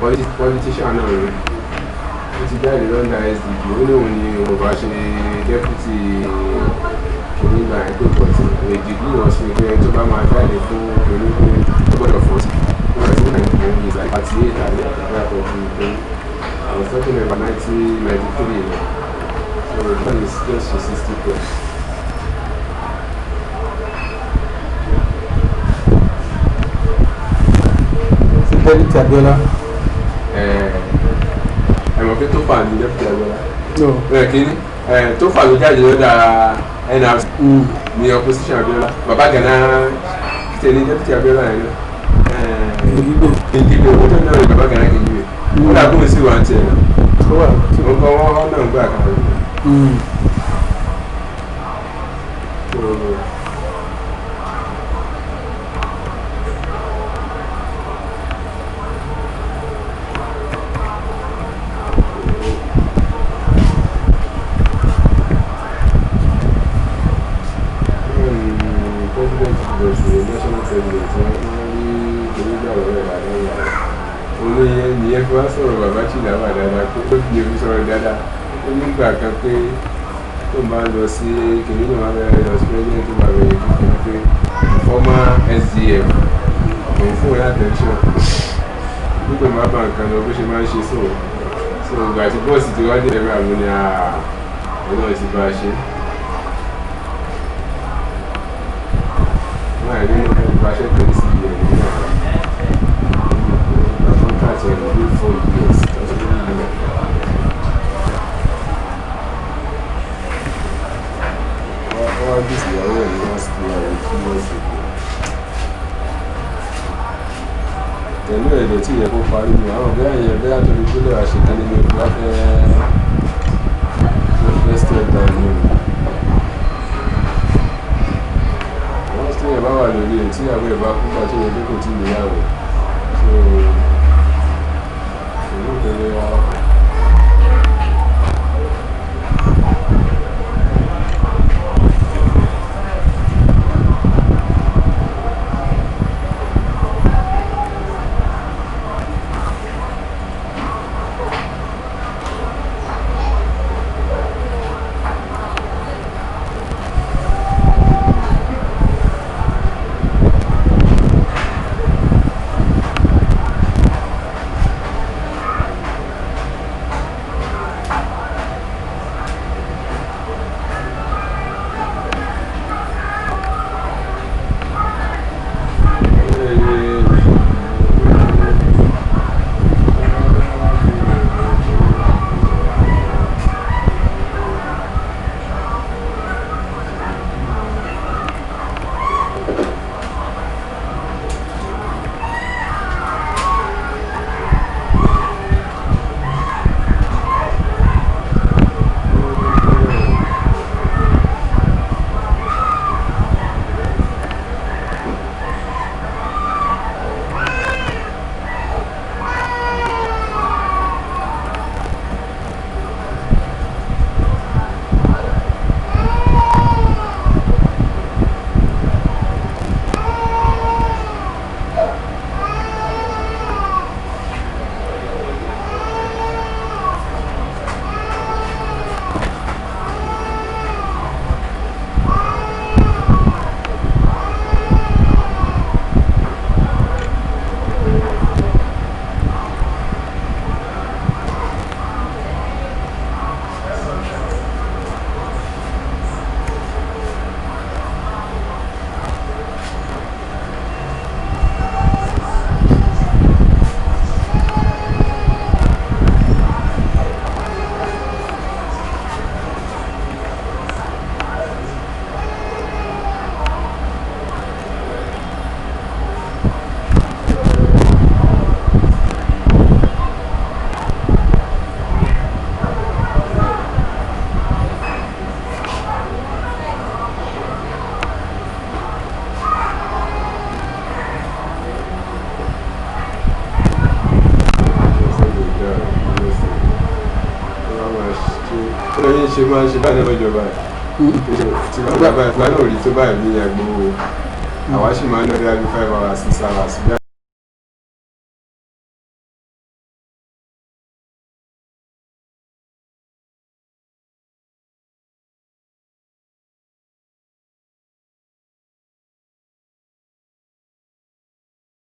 politician náà rẹ̀ ó ti jáde lọ́ndà SDP ó ní òun ni òun bá ṣe deputy kìnìún náà ẹgbẹ́ ìpọ̀tì èdìgbò wọn sí pé tó bá máa jáde fún onígun ó gbọ́dọ̀ fọ́ sí ìgbà tí wọ́n ń is like 38 àti àtàkùn àtọ̀tún pé I was talking about 1993 so the one is close to 60 plus. Deputy Abiola. Ẹ̀mọ̀ pé tó fà ní Deputy Abiola. No. Kíní tó fà ló jáde lọ́dà NRC ní opposition Abiola. Bàbá Gana tẹ̀lé Deputy Abiola yẹn náà. Ìdìbò owó tó náà ní bàbá Gana kì í gbé. Ó dàgbò sí wa ń tiẹ̀ náà. Ó kọ́ wọ́n náà ń gbà kan. National president nìyẹn fi wá sọ̀rọ̀ bàbá chila wà dáadáa pé ó fi ebi sọ̀rọ̀ dáadáa ó nígbà kan pé tó máa lọ sí kìnìún náà máa bẹ̀rẹ̀ lọ sí president tó máa bẹ̀rẹ̀ kékeré pé former SDF òun fún òun attention nígbà máa bá nǹkan lọ bó ṣe máa ń ṣe so ìgbà tí bọ́ọ̀sì ti wá dé ẹ̀rọ àwọn ni ọ̀nà ti bá a ṣe. I don't know if I should do this year. The contract will be 4 years. That's really all this year, last year, 2 years ago. Then we had 2 years ago, I don't know, to be good. I should tell you, let's take that. Tí ẹ bá wà lórí ẹ̀ tí àwọn ẹ̀bá púpà tó yẹ pé kò tí ìyàwó so ìlú ìpínlẹ̀ wa. ṣe máa ń ṣe báyìí lọ́jọ́ báyìí tí wọ́n gbà báyìí fúlàní ò rí tó báyìí ní àgbo àwa sì máa ń lọ bí i 5 hours 6 hours.